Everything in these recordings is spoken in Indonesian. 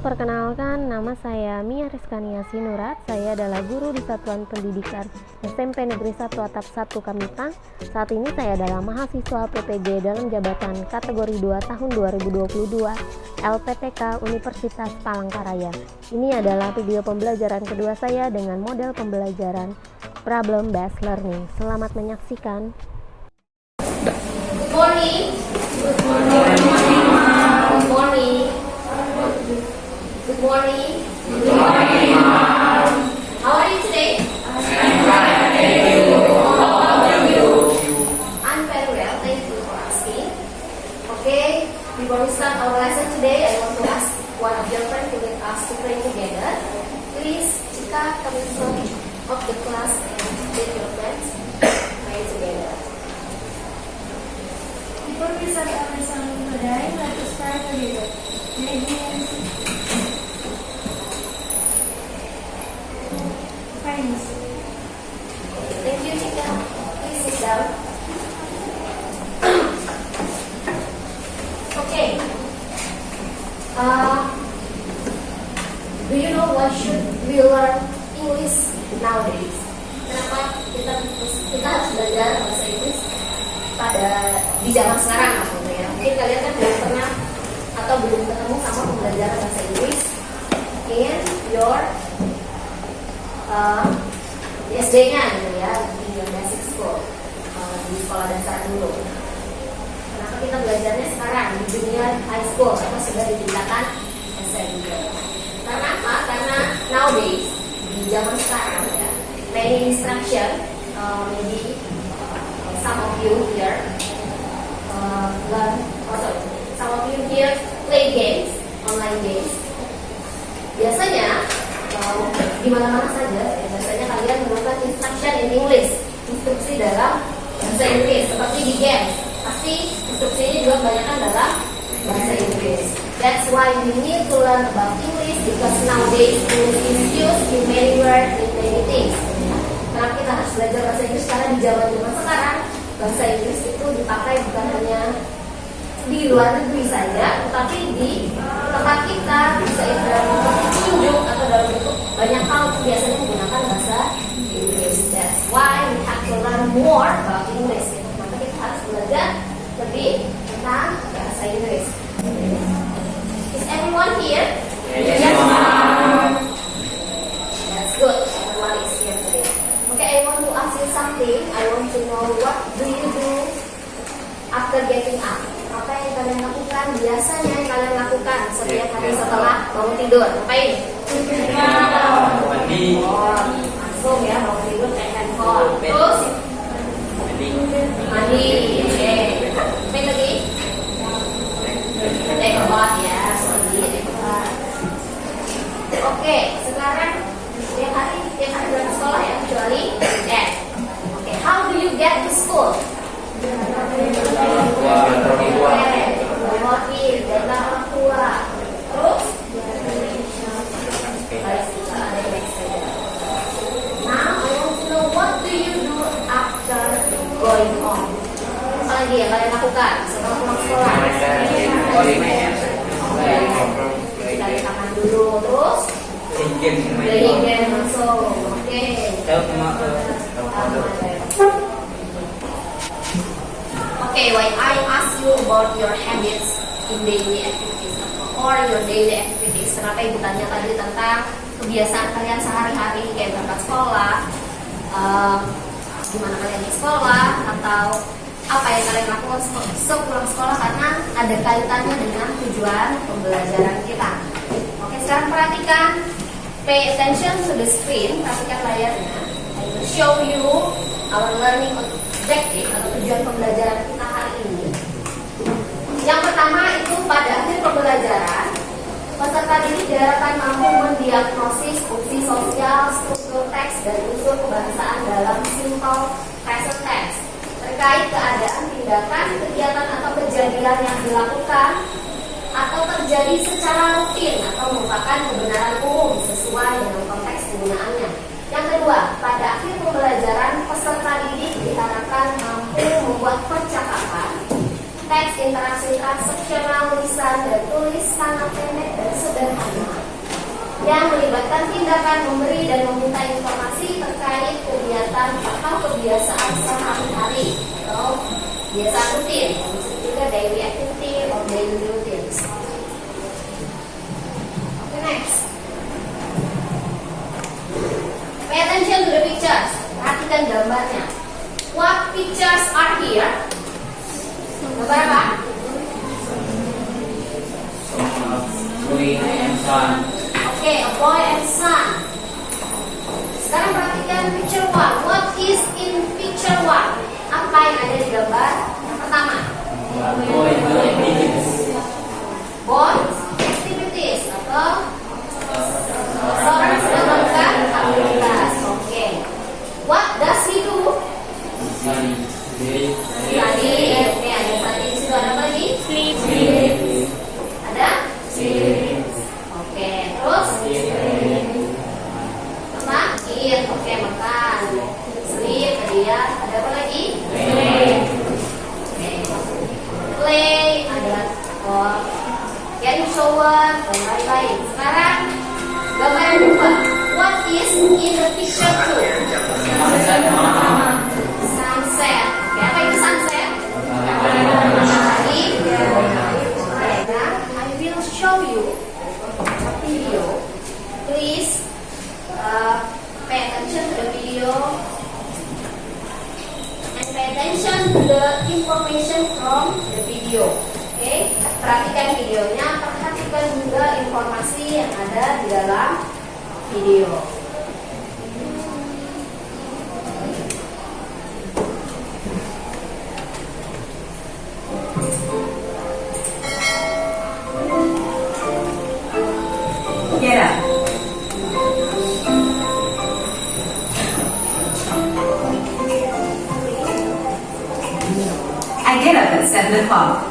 perkenalkan, nama saya Mia Rizkania Sinurat. Saya adalah guru di Satuan Pendidikan SMP Negeri 1 Atap 1 Kamitang. Saat ini saya adalah mahasiswa PPG dalam jabatan kategori 2 tahun 2022 LPTK Universitas Palangkaraya. Ini adalah video pembelajaran kedua saya dengan model pembelajaran Problem Based Learning. Selamat menyaksikan. Good morning. Good morning. Good morning. Good morning. Good morning. How are you today? I'm fine, thank you. How about you? I'm very well, thank you for asking. Okay, before we start our lesson today, I want to ask one of your friends to let us to pray together. Please, Chika, come in front of the class and let your friends pray together. Before we start our lesson today, let us pray together. Friends. Thank you, Chika. Please sit down. Okay. Do you know why should we learn English nowadays? Kenapa kita harus belajar bahasa Inggris di zaman sekarang maksudnya ya? Mungkin kalian kan belum pernah atau belum ketemu sama pembelajaran bahasa Inggris in your di SD-nya gitu ya, di your basic school, di sekolah dasar dulu. Kenapa kita belajarnya sekarang di junior high school atau sudah di tingkatan SMP? Karena apa? Karena nowadays di zaman sekarang ya, many instruction, maybe some of you here some of you here play games, online games. Biasanya di mana-mana saja, biasanya kalian menemukan instruction in English, instruksi dalam bahasa Inggris. Seperti di game, pasti instruksinya juga kebanyakan dalam bahasa Inggris. That's why we need to learn about English because nowadays English is used in many words, in many things. Karena kita harus belajar bahasa Inggris karena di zaman sekarang bahasa Inggris itu dipakai bukan hanya di luar negeri saja, tetapi di tempat kita bisa dalam bentuk kunjung atau dalam bentuk banyak hal biasanya menggunakan bahasa Inggris. That's why we have to learn more about English. Maka kita harus belajar lebih tentang bahasa Inggris. Is everyone here? Yes, ma'am. That's good. Everyone is here today. Okay, I want to ask you something. I want to know what do you do after getting up? Apa yang kalian lakukan biasanya yang kalian lakukan setiap hari setelah bangun tidur? Ngapain? Mandi. Oh, langsung ya bangun tidur cek handphone. Terus mandi. Oke. Apa lagi? Take a bath ya. Mandi, take a bath. Oke, sekarang tiap hari berangkat sekolah ya, kecuali weekend. Oke, how do you get to school? Motif, datang orang tua. Terus now I want to know what do you do after going home? Apa lagi yang kalian lakukan setelah pulang sekolah? Cari makan dulu, terus playing game langsung. Oke. Okay, when I ask you about your habits in daily activities or your daily activities, kenapa ibu tanya tadi tentang kebiasaan kalian sehari-hari kayak berangkat sekolah, gimana kalian di sekolah, atau apa yang kalian lakukan sepulang sekolah, karena ada kaitannya dengan tujuan pembelajaran kita. Oke, sekarang perhatikan, pay attention to the screen, perhatikan layarnya. I will show you our learning objective atau tujuan pembelajaran kita hari ini. Yang pertama itu pada akhir pembelajaran, peserta didik diharapkan mampu mendiagnosis fungsi sosial, struktur teks, dan unsur kebahasaan dalam simple present tense terkait keadaan, tindakan, kegiatan atau kejadian yang dilakukan atau terjadi secara rutin atau merupakan kebenaran umum sesuai dengan konteks penggunaannya. Yang kedua, pada akhir pembelajaran peserta didik diharapkan mampu membuat percakapan Teks interaksi transaksional, lisan dan tulis sangat pendek dan sederhana yang melibatkan tindakan memberi dan meminta informasi terkait kegiatan atau kebiasaan sehari-hari atau kebiasaan rutin, disebut juga daily activity or daily routines. Okay, next. Pay attention to the pictures. Perhatikan gambarnya. What pictures are here? Gambar apa? Boy and son. Oke, a boy and son. Sekarang perhatikan picture one. What is in picture one? Apa yang ada di gambar yang pertama? Boy activities. Boys activities atau seorang sedang melakukan aktivitas. Oke. What does he do? Study. Tadi, oke, ada tadi di situ ada apa lagi? Sleep. Ada? Sleep. Oke, terus apa? Eat, oke, makan. Sleep, tadi ya. Ada apa lagi? Oke. Play, ada get shower dan lain-lain. Sekarang gambar yang kedua. What is in the picture two? Sunset. Oke, apa itu sunset? Matahari. Oke, nah, I will show you a video. Please pay attention to the video and pay attention to the information from the video. Oke, perhatikan videonya, perhatikan juga informasi yang ada di dalam video. Get up. I get up at 7 o'clock.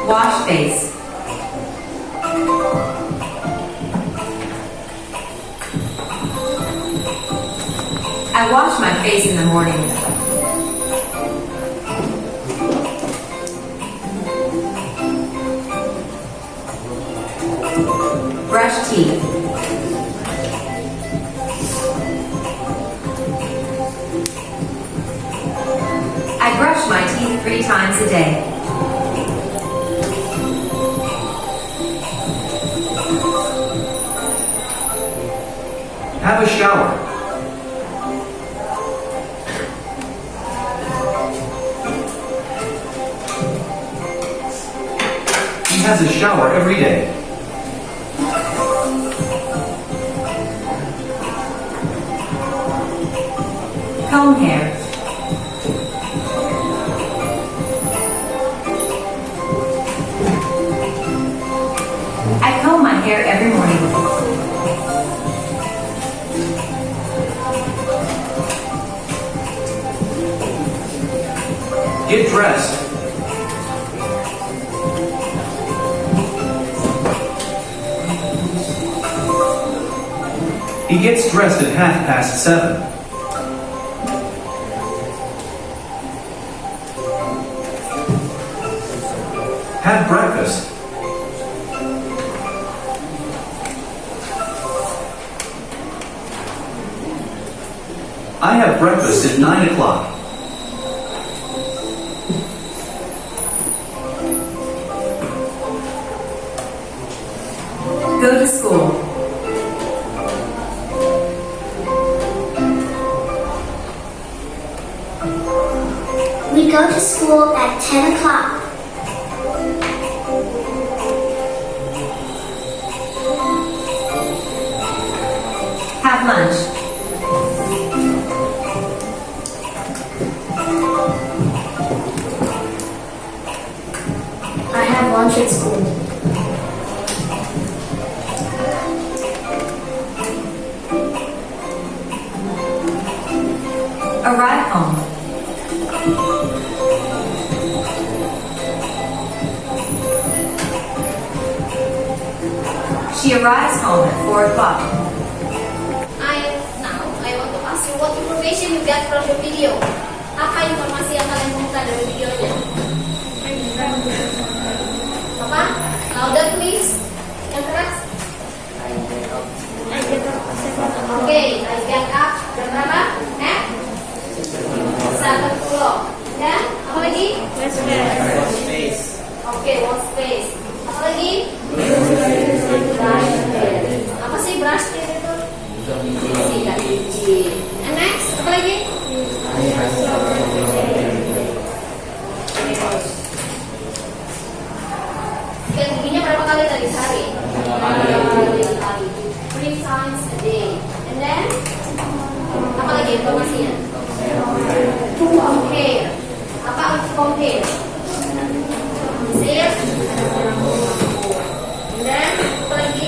Wash face. I wash my face in the morning. Brush teeth. I brush my teeth 3 times a day. Have a shower. He has a shower every day. Comb hair. I comb my hair every morning. Get dressed. He gets dressed at 7:30. Have breakfast. I have breakfast at 9 o'clock. Go to school. We go to school at 10 o'clock. Have lunch. I have lunch at school. Arrive home. She arrives home at 4 o'clock. Now information you get from the video? Apa informasi yang kalian temukan dari videonya? Apa? Louder please. Yang keras. Oke, I get up. Jam berapa? At 7 Dan apa lagi? Space. Oke, wash face. Apa lagi? Apa sih brush teeth itu? Sikat gigi. And next, apa lagi? Sikat giginya berapa kali tadi sehari? 3 kali. 3 times a day. And then, apa lagi informasinya? To compare. Apa untuk compare? Save. And then, apa lagi?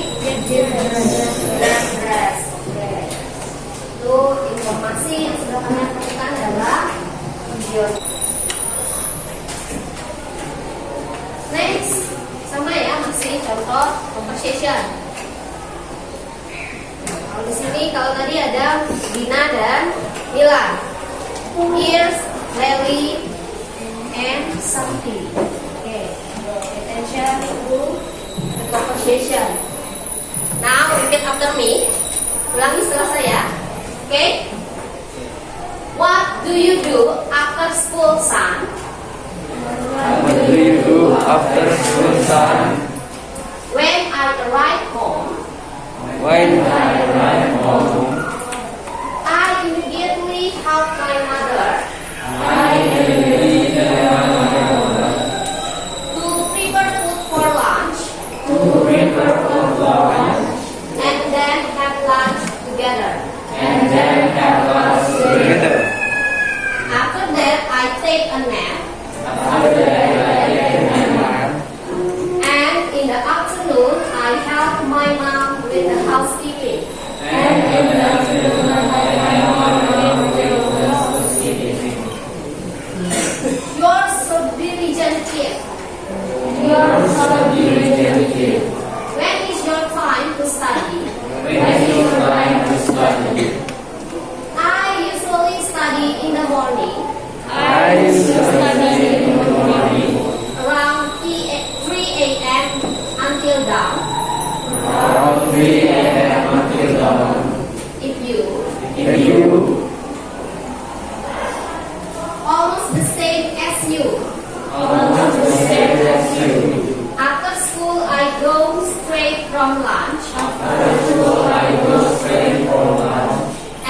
Dress. Oke. Itu informasi yang sudah kalian temukan dalam video. Next, sama ya, masih contoh conversation. Kalau di sini, kalau tadi ada Dina dan Milan. Here's Lely and Santi. Okay, attention to the conversation. Now repeat after me. Ulangi setelah saya. Okay. What do you do after school, son? What do you do after school, son? When I arrive home, When I arrive home, I immediately help my mother to prepare food for lunch. And then have lunch together. together. After that, I take a nap. And in the afternoon, I help my mom with the housekeeping. You're so diligent kid. When is your time to study? I usually study in the morning. Around 3 a.m. until dawn. If you almost the same as you. After school, I go straight from lunch.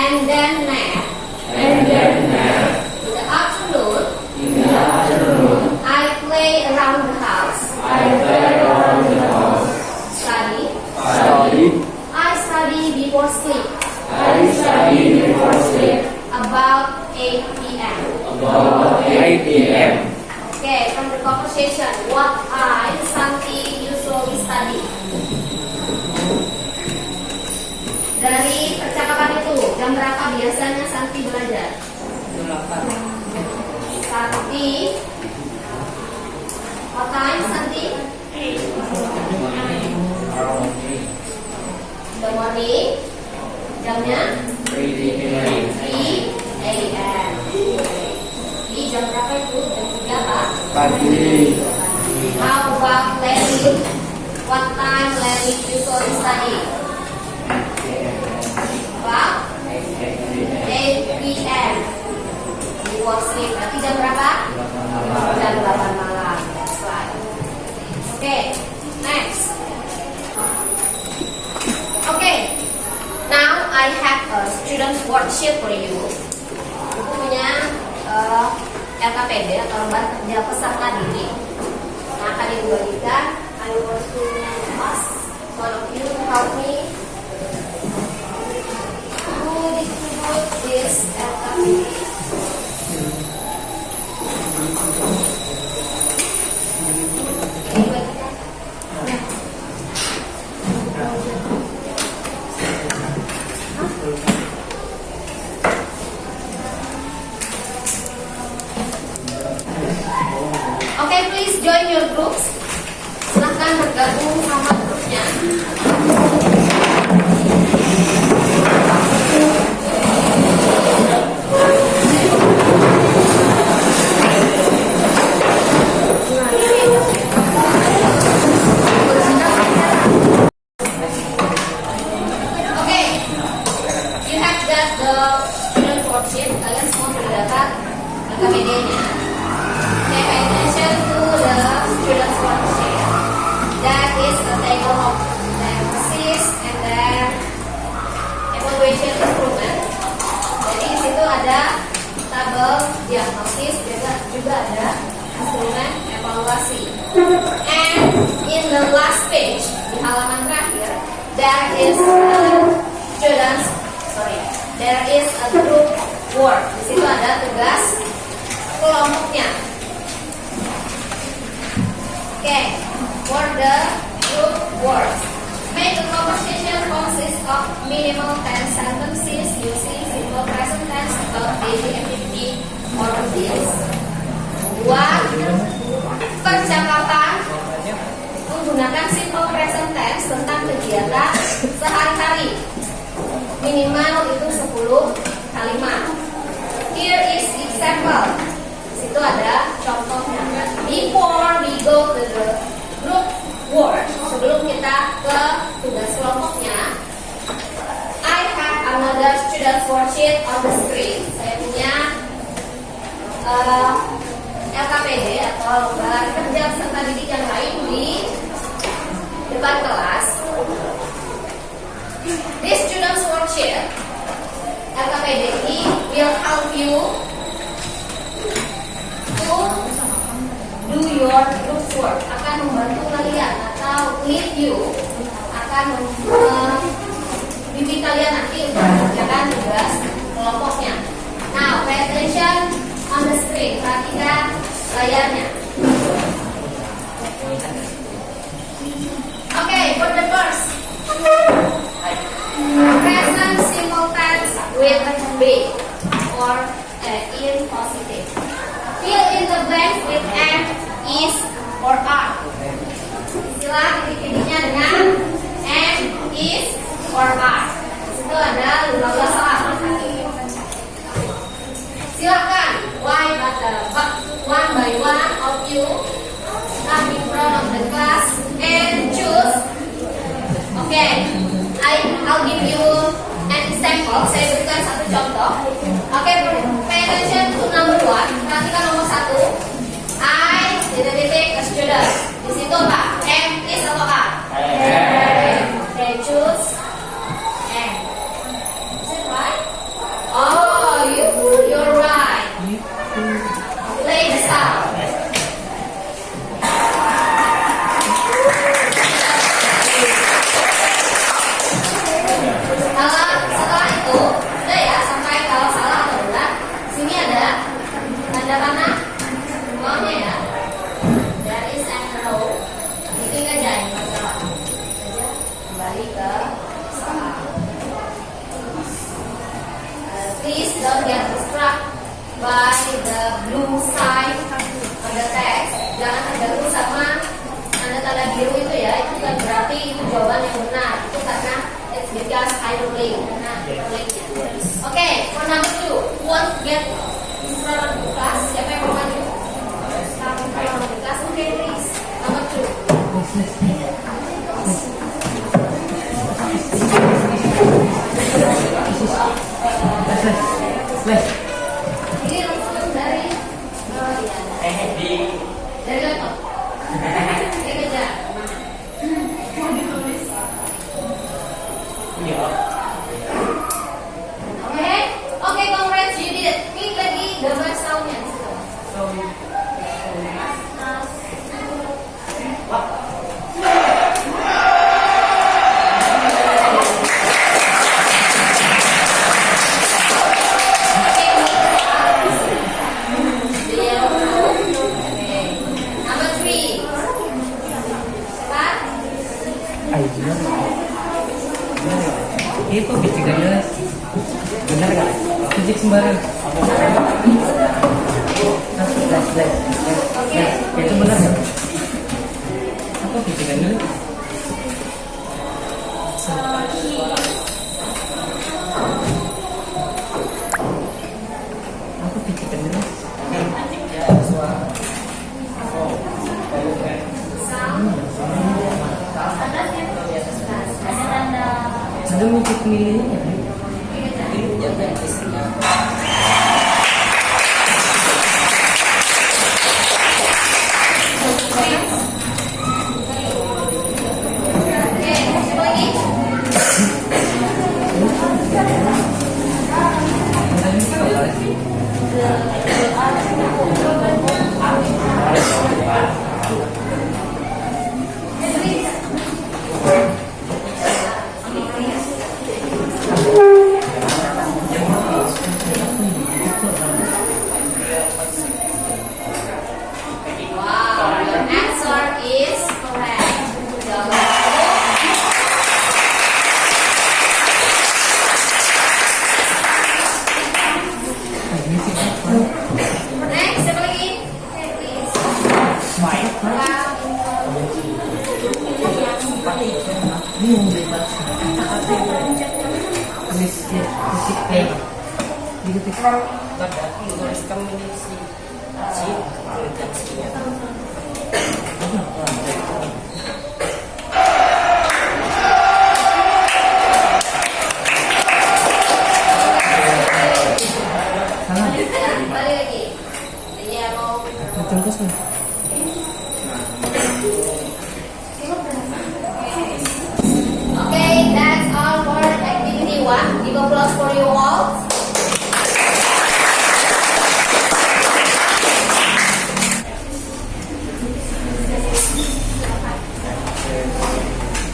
And then nap. In the afternoon, I play around the house. Study. I study before sleep. About 8 p.m. 8 p.m. Okay, from the conversation, what I, Santi, usually study. Dari percakapan itu, jam berapa biasanya Santi belajar? Santi, what time Santi? The morning, jamnya 3 a.m. Di jam berapa itu? Jam 3 apa? Pagi. How about Larry? What time Larry usually study? About 8 p.m. Before sleep. Berarti jam berapa? Jam 8 malam. That's right. Okay, next. Okay, now I have a student's worksheet for you. Itu punya LKPD atau lembar kerja peserta didik. Nah, akan dibagikan. I want to ask one of you to help me to distribute this LKPD. Dibagikan. Okay, please join your groups. Silahkan bergabung sama grupnya. the student worksheet, kalian semua sudah dapat LKPD-nya. Okay, pay attention to the student worksheet. That is a table of diagnosis and then evaluation instrument. Jadi di situ ada tabel diagnosis, juga ada instrumen evaluasi. And in the last page, di halaman terakhir, there is a group work. Di situ ada tugas kelompoknya. Okay, for the group works, make a conversation consist of minimal 10 sentences using simple present tense about daily activity or routines. Buat percakapan menggunakan simple present tense tentang kegiatan sehari-hari. Minimal itu 10 kalimat. Here is example. Di situ ada contohnya. Before we go to the group work, sebelum kita ke tugas kelompoknya, I have another student worksheet on the screen. Saya punya LKPD atau lembar kerja peserta didik yang lain di depan kelas. This student's worksheet, LKPD ini will help you to do your group work, akan membantu kalian atau lead you, akan membimbing kalian nanti untuk mengerjakan tugas kelompoknya. Now, pay attention on the screen, perhatikan layarnya. Okay, for the first, present simple tense with be or in positive. Fill in the blanks with am, is, or are. Istilah titik-titiknya dengan am, is, or are. Itu ada 15 soal. Silakan one by one of you come in front of the class and choose. Okay, I'll give you an example. Saya berikan satu contoh. Okay, pay attention to number 1. Perhatikan nomor 1. I titik-titik a student. Di situ apa? M, is atau A? Okay, choose M. Is it right? Oh, you're right. Play the sound. Setelah itu, udah ya, sampai kalau salah atau benar. Sini ada tanda panah bawahnya ya. There is an arrow. Itu aja yang salah. Kembali ke soal. Please don't get distracted by the blue sign on the text. Jangan terganggu sama tanda-tanda biru itu ya. Itu bukan berarti itu jawaban yang benar. Itu karena it's because I don't link. Nah, okay, for number 2, who wants to get in front of the class? Siapa yang mau maju? Start in front of the class. Okay, please. Number 2. Ini langsung dari dari laptop. Ini kerja. Oke, congrats, you did it. Klik lagi gambar soundnya. Number 3. Cepat. Itu bijikannya benar nggak? Bijik sembarang. Itu benar nggak? Apa bijikannya? Apa bijikannya? Ada musik milihnya. siapa lagi? Wow, your answer is correct. Next, siapa lagi? Okay, please. Balik lagi. Iya, mau. Okay, that's all for activity 1. Give applause for you all.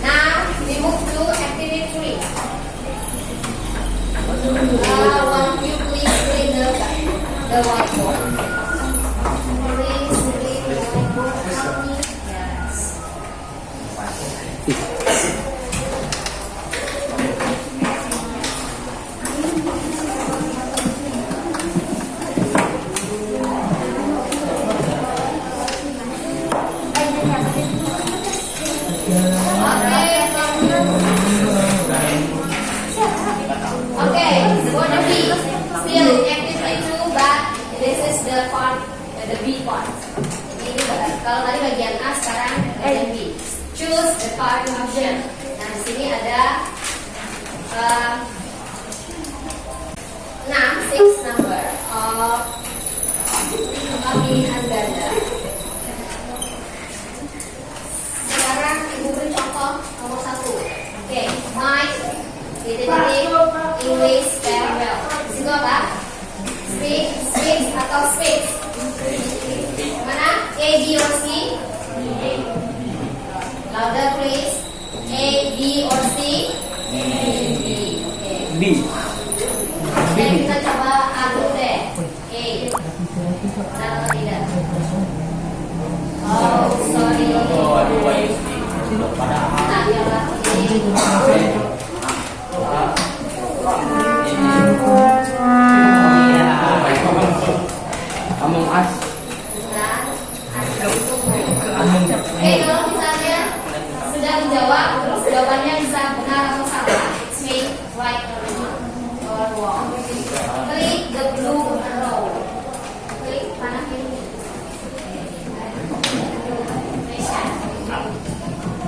Now we move to activity 3. Won't you please clean the whiteboard? Please clean the whiteboard for me. Yes. Okay, for the B, still in activity 2, but this is the part, the B part. Ini kalau tadi bagian A, sekarang bagian B. Choose the card option. Nah, di sini ada 6 number of pemilihan ganda. Sekarang ibu beri contoh nomor 1. Oke, Mike English very well. Di situ apa? Speak atau speaks. Mana? A, B, or C? Louder please. A, B, or C? B. B. Oke, kita coba A dulu deh. A. Benar atau tidak? Oh, sorry. Nah, biarlah Among Us. Oke, kalau misalnya sudah menjawab, terus jawabannya bisa benar atau salah. It's mean right or wrong. Klik the blue arrow. Klik panah kiri.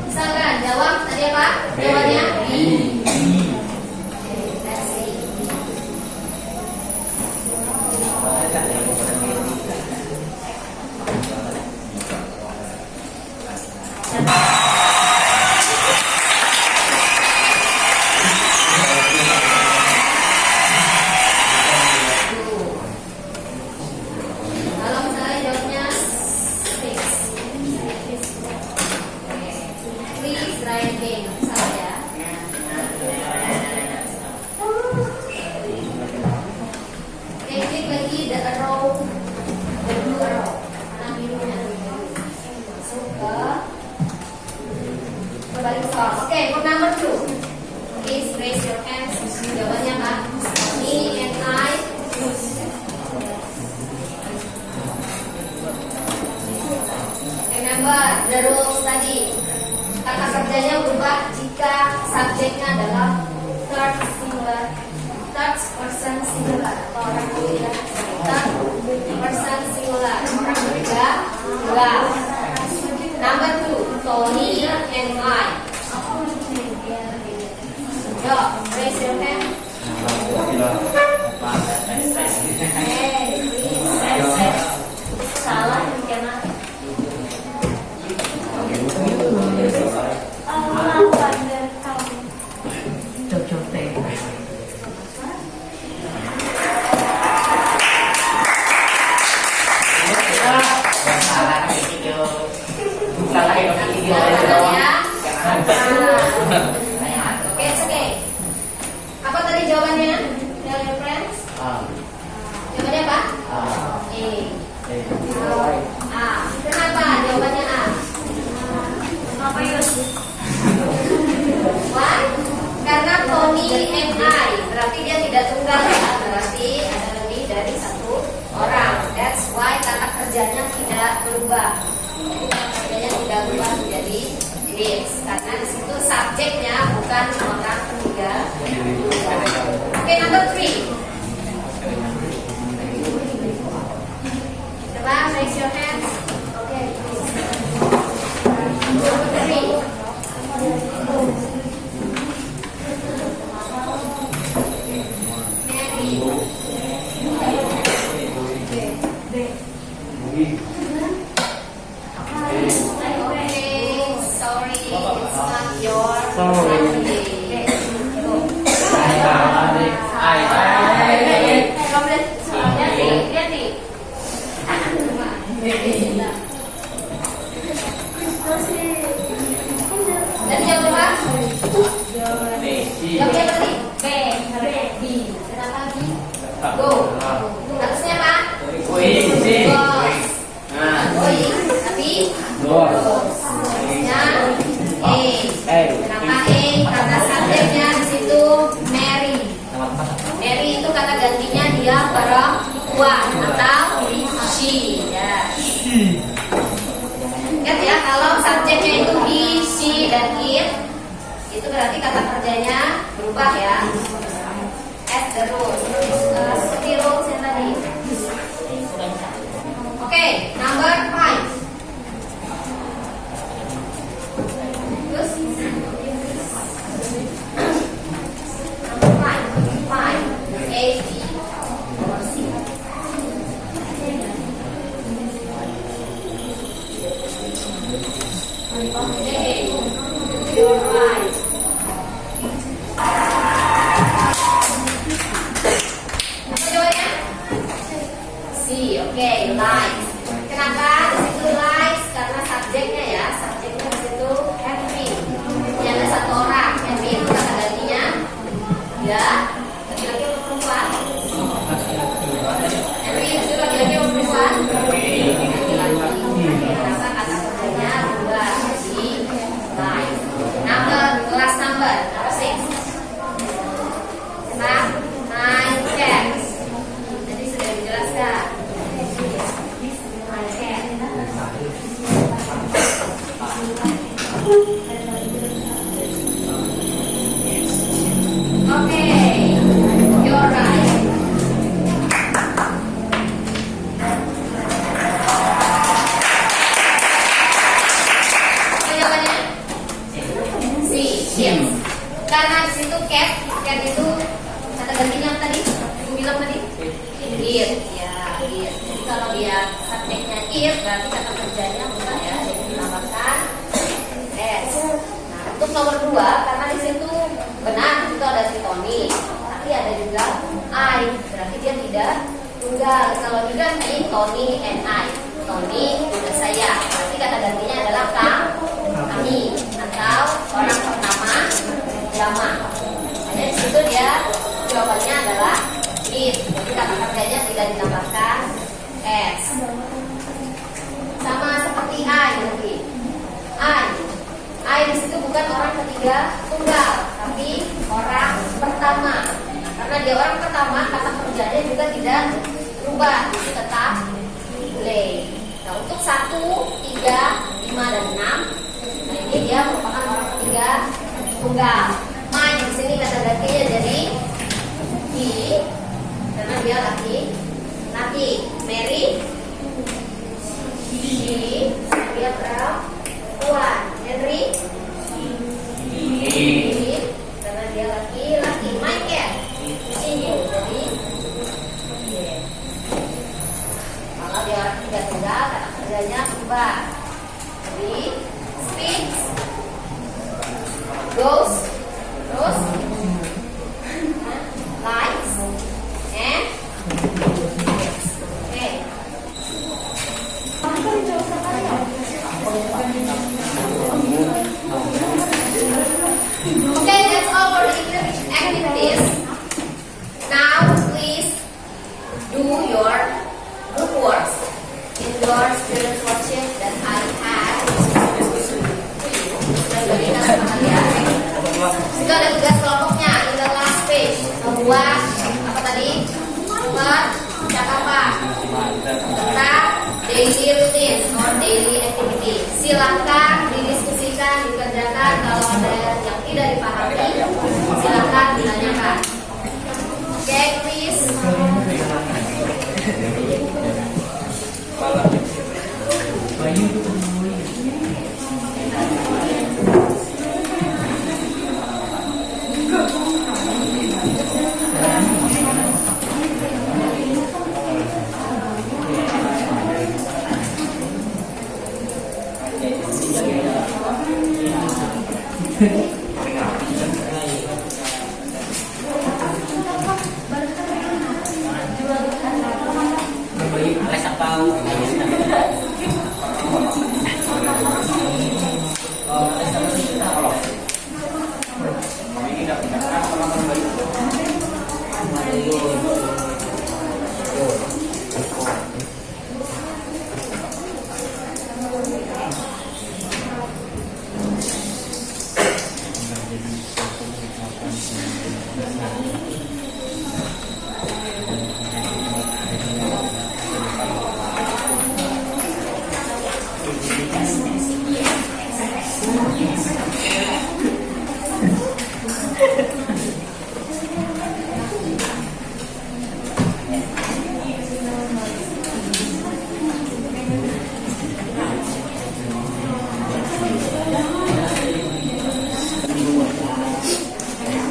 Misalkan jawab tadi apa? Jawabannya B. Let's see. Kalau misalnya jawabnya six. Please try again. Misalnya. Oke, klik lagi the arrow, the blue arrow, warna birunya. Masuk ke balik soal. Oke, for number 2. Please raise your hands. Jawabannya apa? Me and I. Remember the rules tadi. Kata kerjanya berubah jika subjeknya adalah third person singular atau orang ketiga. Third person singular, orang ketiga tunggal. Number 2, Tony and I. Yo, raise your hand. Jawabannya apa? E. A. Kenapa jawabannya A? Apa Yus? Why? Karena Tony and I, berarti dia tidak tunggal ya, berarti ada lebih dari satu orang. That's why kata kerjanya tidak berubah. Jadi kata kerjanya tidak berubah menjadi this, karena di situ subjeknya bukan orang ketiga. Oke, number 3. Coba raise your hands. Oke, please. Number 3. Dan yang kedua, yang tadi B. Kenapa B? Go. Harusnya apa? Goes. Going. Tapi harusnya E. Kenapa E? Karena subjeknya di situ Mary. Mary itu kata gantinya dia perempuan atau she. Ya. Ingat ya, kalau subjeknya itu he, she, dan it, itu berarti kata kerjanya berubah ya. As the rules. Seperti rules yang tadi. Oke, number 5. Terus number 5. A, B, or C. Okay, you're right. Apa jawabannya? C, oke, lies. Kenapa di situ lies? Karena subjeknya ya, subjeknya di situ Henry. Ini ada satu orang, Henry itu kata gantinya ya, laki-laki atau perempuan? Henry itu laki-laki atau perempuan? Kenapa kata kerjanya berubah jadi lies? Last number 6. Kenapa? 9 cats. Jadi sudah dijelaskan. Okay, you're right. Apa jawabannya? C, yes. Karena di situ cat itu kata gantinya apa tadi? Ibu bilang tadi? It, ya, it. Jadi kalau dia subjeknya it, berarti kata kerjanya bukan ya, jadi ditambahkan s. Nah, untuk nomor 2, karena di situ benar itu ada si Tony, tapi ada juga I, berarti dia tidak tunggal. Kalau diganti Tony and I, Tony dan saya, berarti kata gantinya adalah kami atau orang pertama jama. Hanya di situ dia jawabannya adalah it, jadi kata kerjanya tidak ditambahkan s. Sama seperti I nanti. I di situ bukan orang ketiga tunggal, tapi orang pertama. Nah, karena dia orang pertama, kata kerjanya juga tidak berubah, itu tetap play. Nah, untuk 1, 3, 5, dan 6, nah ini dia merupakan orang ketiga tunggal. Mine di sini kata gantinya jadi he, karena dia laki. Mary, she, dia perempuan. Henry, he, karena dia laki-laki. Mike ya, she, jadi kalau dia orang ketiga tunggal, kata kerjanya berubah. Jadi speaks, goes, terus likes, and okay. Okay, that's all for the activities. Now, please daily routine or daily activity. Silakan didiskusikan, dikerjakan. Kalau ada yang tidak dipahami, silakan ditanyakan. Oke, please.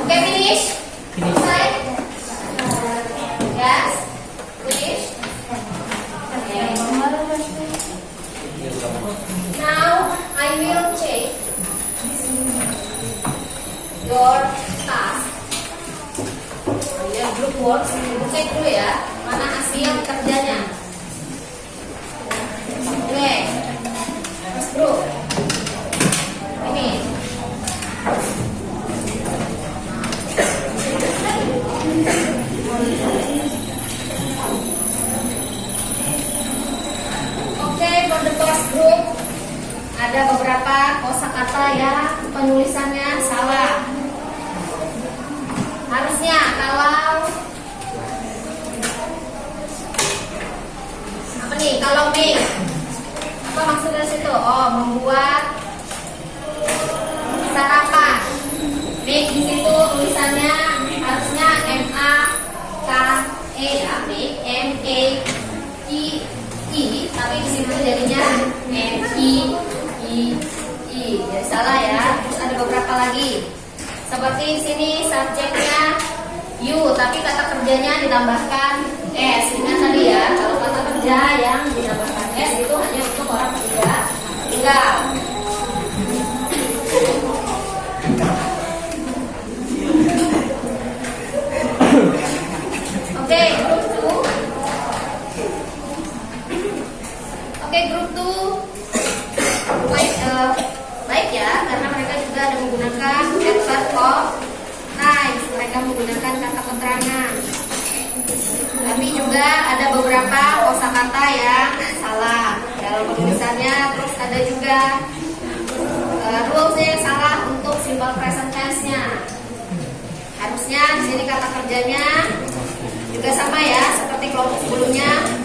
Okay, finish? Selesai? Yes? Finish? Okay. Now, I will check your task. Ya, group work. Cek dulu ya, mana hasil kerjanya. Oke. First group. Ini. Oke, for the first group ada beberapa kosakata ya penulisannya salah. Harusnya kalau apa nih? Kalau make apa maksudnya situ? Oh, membuat sarapan. Make di situ tulisannya harusnya M-A-K-E ya, make M-A-I-I, tapi di situ jadinya M-I-I-I. Jadi salah ya. Terus ada beberapa lagi. Seperti di sini subjeknya you, tapi kata kerjanya ditambahkan S. Ingat tadi ya, kalau kata kerja yang ditambahkan S itu hanya untuk orang ketiga tunggal. Oke, group 2. Oke, group 2 baik ya, karena mereka juga ada menggunakan adverb of time. Mereka menggunakan kata keterangan. Tapi juga ada beberapa kosakata yang salah dalam penulisannya. Terus ada juga rules yang salah untuk simple present tense-nya. Harusnya di sini kata kerjanya juga sama ya, seperti kelompok sebelumnya.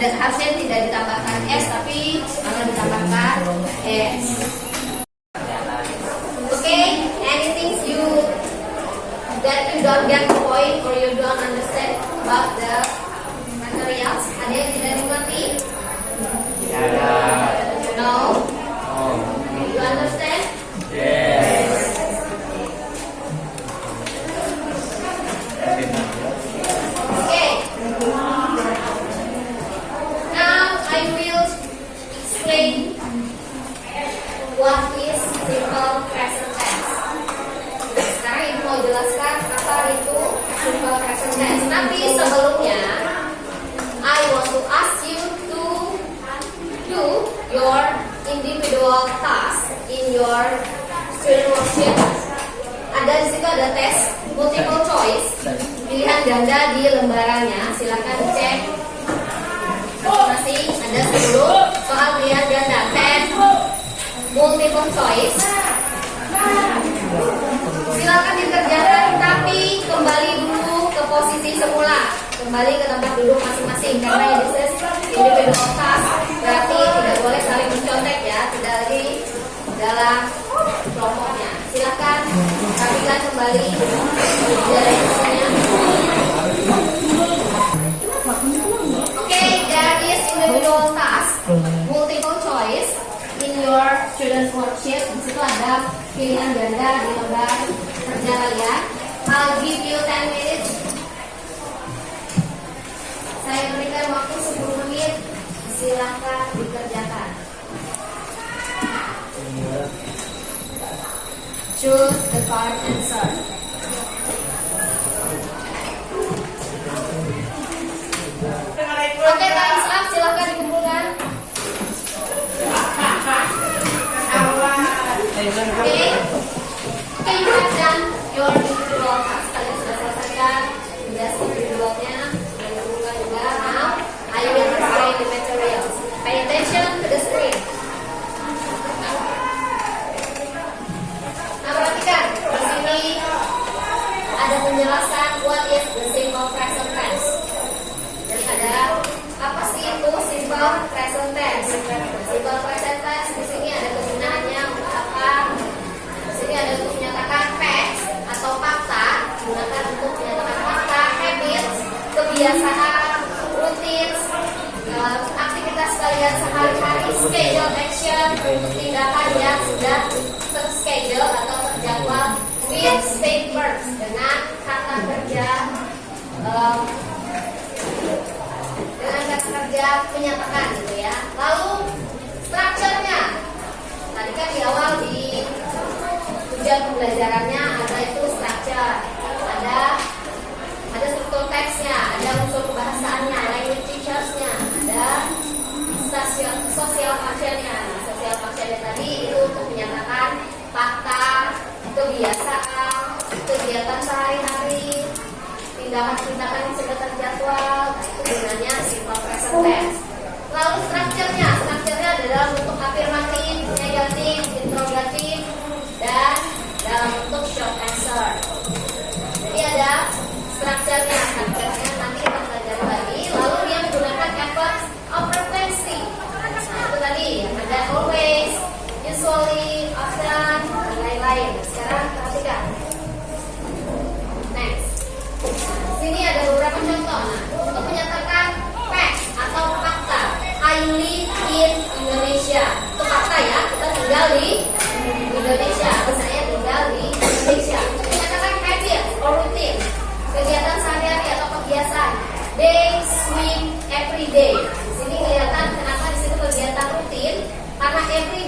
Harusnya tidak ditambahkan S, tapi malah ditambahkan S. Okay, anything that you don't get the point or you don't understand about the materials? Ada yang tidak dimengerti? No? You understand? Yes. Okay. Now I will explain what is simple present tense. Sekarang Ibu mau jelaskan apa itu simple present tense. Tapi sebelumnya, I want to ask you to do your individual task in your student worksheet. Ada di situ ada tes multiple choice, pilihan ganda di lembarannya. Silakan dicek. Masih ada 10 soal pilihan ganda. Tes multiple choice. Silakan dikerjakan, tapi kembali dulu ke posisi semula, kembali ke tempat duduk masing-masing karena ini individual task, berarti tidak boleh saling mencontek ya, tidak lagi dalam kelompoknya. Silakan rapikan kembali jari-jarinya. Okay, there is individual task, multiple choice in your students worksheet. Di situ ada pilihan ganda di lembar kerja kalian. I'll give you 10 minutes. Saya berikan waktu 10 menit. Silakan dikerjakan. Choose the correct answer. Oke, time's up. Silakan dikumpulkan. Okay, you have done your individual task. Kalian sudah selesaikan tugas individualnya. Sudah dikumpulkan juga. Now, I will explain the materials. Pay attention to the screen. Nah, perhatikan. Di sini ada penjelasan what is the simple present tense. Jadi ada apa sih itu simple present tense? Simple present tense di sini ada kegunaannya untuk apa? Di sini ada untuk menyatakan facts atau fakta, digunakan untuk menyatakan fakta, habits, kebiasaan, routines, aktivitas kalian sehari-hari, schedule action, tindakan yang sudah terschedule atau terjadwal, with state verbs dengan kata kerja menyatakan gitu ya. Lalu strukturnya, tadi kan di awal di tujuan pembelajarannya ada itu structure, ada struktur teksnya, ada unsur kebahasaannya, language features-nya, ada social function-nya. Social function-nya tadi itu untuk menyatakan fakta, kebiasaan, kegiatan sehari-hari, tindakan-tindakan yang sudah terjadwal. Itu gunanya simple present tense. Lalu strukturnya adalah bentuk afirmatif, negatif, interrogatif, dan dalam bentuk short answer. Jadi ada strukturnya nanti kita pelajari lagi. Lalu dia menggunakan effort of frequency. Nah, itu tadi ada always, usually, often, dan lain-lain. Sekarang perhatikan. Next. Sini ada beberapa contoh. Nah, untuk menyatakan facts atau fakta, I live in Indonesia. Itu fakta ya, kita tinggal di Indonesia. Atau saya tinggal di Indonesia. Untuk menyatakan habit or routine, kegiatan sehari-hari atau kebiasaan, they swim every day. Di sini kelihatan kenapa di sini kegiatan rutin, karena every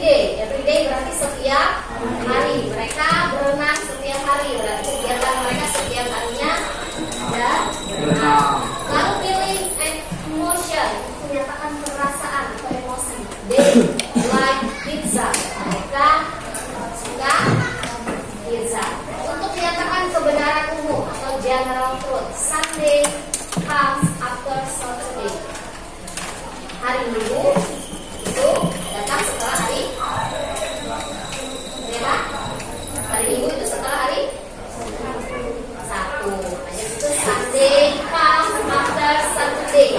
day berarti setiap hari. Mereka berenang setiap hari, berarti kegiatan mereka setiap harinya ada berenang. Lalu feeling and emotion, menyatakan perasaan atau emosi. They like pizza. Mereka suka pizza. Untuk menyatakan kebenaran umum atau general truth, Sunday comes after Saturday. Hari Minggu itu datang setelah hari ya, hari Minggu itu setelah hari Sabtu. Hanya itu Sunday comes after Saturday.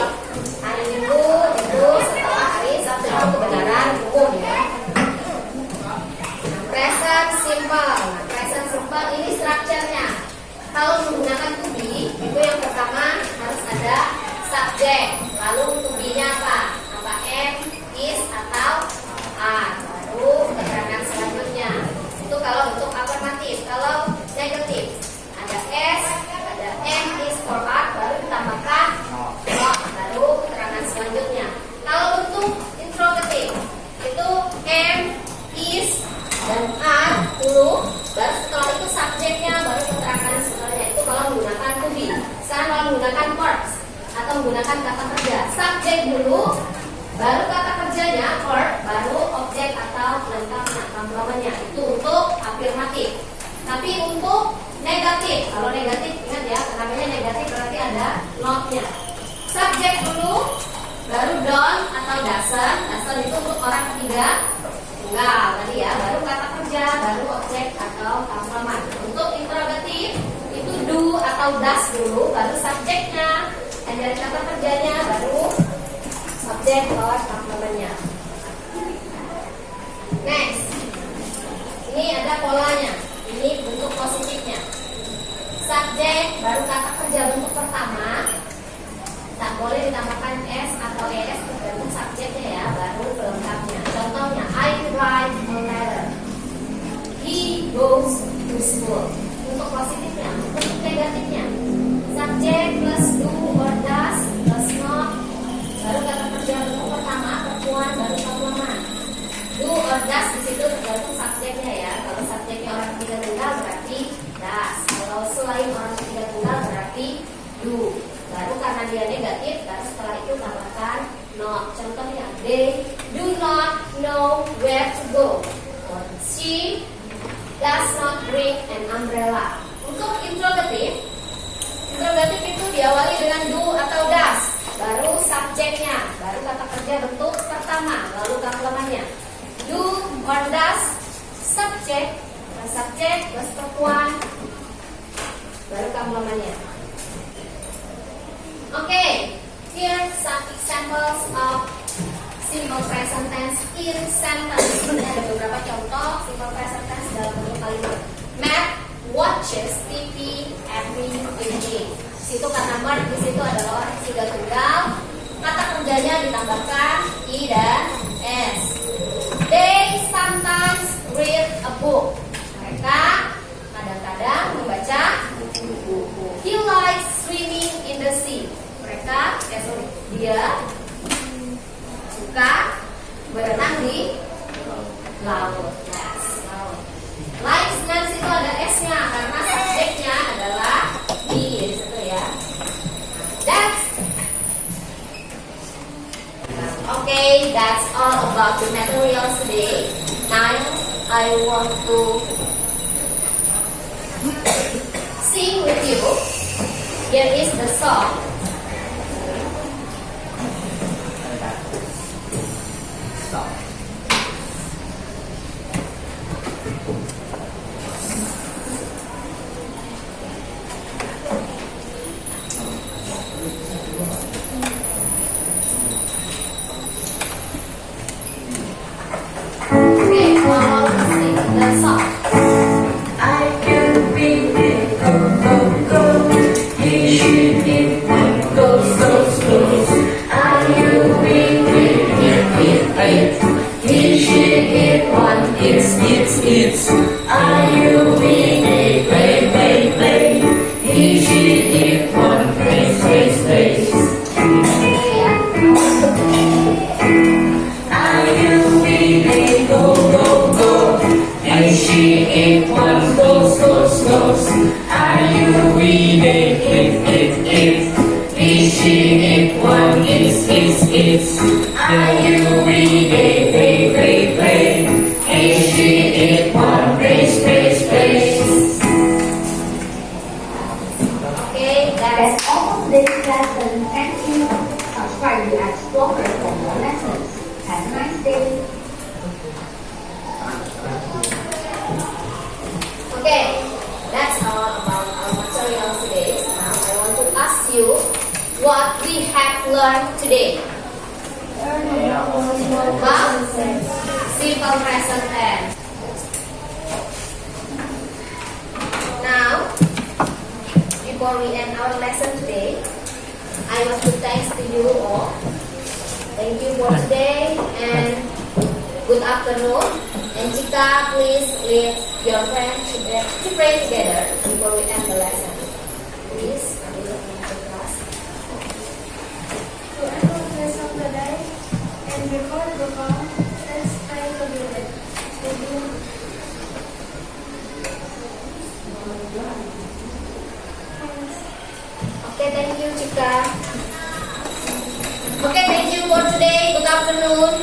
Hari Minggu itu setelah hari Sabtu. Itu kebenaran umum ya. Present simple. Present simple ini strukturnya. Kalau menggunakan to be, itu yang pertama harus ada subjek. Lalu to be-nya apa? Apa am, is, atau are. Baru keterangan selanjutnya. Itu kalau untuk afirmatif. Kalau negatif, ada s, ada am, is, or are. Baru ditambahkan not. Baru keterangan selanjutnya. Kalau untuk interrogatif, itu am, is, dan are dulu. Baru setelah itu subjeknya, baru keterangan setelahnya. Itu kalau menggunakan to be. Sekarang kalau menggunakan verbs atau menggunakan kata kerja, subjek dulu, baru kata kerjanya, verb, baru objek atau pelengkapnya, komplemennya. Itu untuk afirmatif. Tapi untuk negatif, kalau negatif ingat ya, namanya negatif berarti ada not-nya. Subjek dulu, baru don't atau doesn't. Doesn't itu untuk orang ketiga, enggak tadi ya, baru kata kerja, baru objek atau komplement. Untuk interrogatif itu do atau does dulu, baru subjeknya, Dari kata kerjanya baru subjek or komplementnya. Next, ini ada polanya. Ini bentuk positifnya. Subjek baru kata kerja bentuk pertama. Tak boleh ditambahkan s atau es tergantung subjeknya ya. Baru pelengkapnya. Contohnya, I write a letter. He goes to school. Untuk positifnya, untuk negatifnya. Subjek plus do or does plus not. Baru kata kerja bentuk pertama, perempuan, baru komplement. Do or does di situ tergantung subjeknya ya. Kalau subjeknya orang ketiga tunggal berarti does. Kalau selain orang ketiga tunggal berarti do. Baru karena dia negatif, baru setelah itu tambahkan not. Contohnya, they do not know where to go. Or she does not bring an umbrella. Untuk interrogatif itu diawali dengan do atau does. Baru subjeknya, baru kata kerja bentuk pertama, lalu komplementnya. Do or does, subjek plus perempuan, baru komplementnya. Okay, here some examples of simple present tense in sentence. Ini ada beberapa contoh simple present tense dalam bentuk kalimat. Matt watches TV every evening. Situ karena Mark di situ adalah orang ketiga tunggal. Kata kerjanya ditambahkan I dan S. They sometimes read a book. Mereka kadang-kadang membaca buku. He likes swimming in the sea. Dia suka berenang di laut. Yes, laut. Likes dan situ ada S-nya karena subjeknya adalah he di situ ya. That's okay. That's all about the materials today. Now I want to sing with you. Here is the song. That's all for this lesson. Thank you. Subscribe to Explorer for more lessons. Have a nice day. Okay, that's all about our material today. Now I want to ask you what we have learned today. Simple present tense. Now, before we end our lesson today, I want to thanks to you all. Thank you for today and good afternoon. And Chika, please lead your friends to pray together before we end the lesson. Please, I will look into class. To end the lesson today, and before the call, let's pray together. Okay, thank you, Chika. Okay, thank you for today. Good afternoon.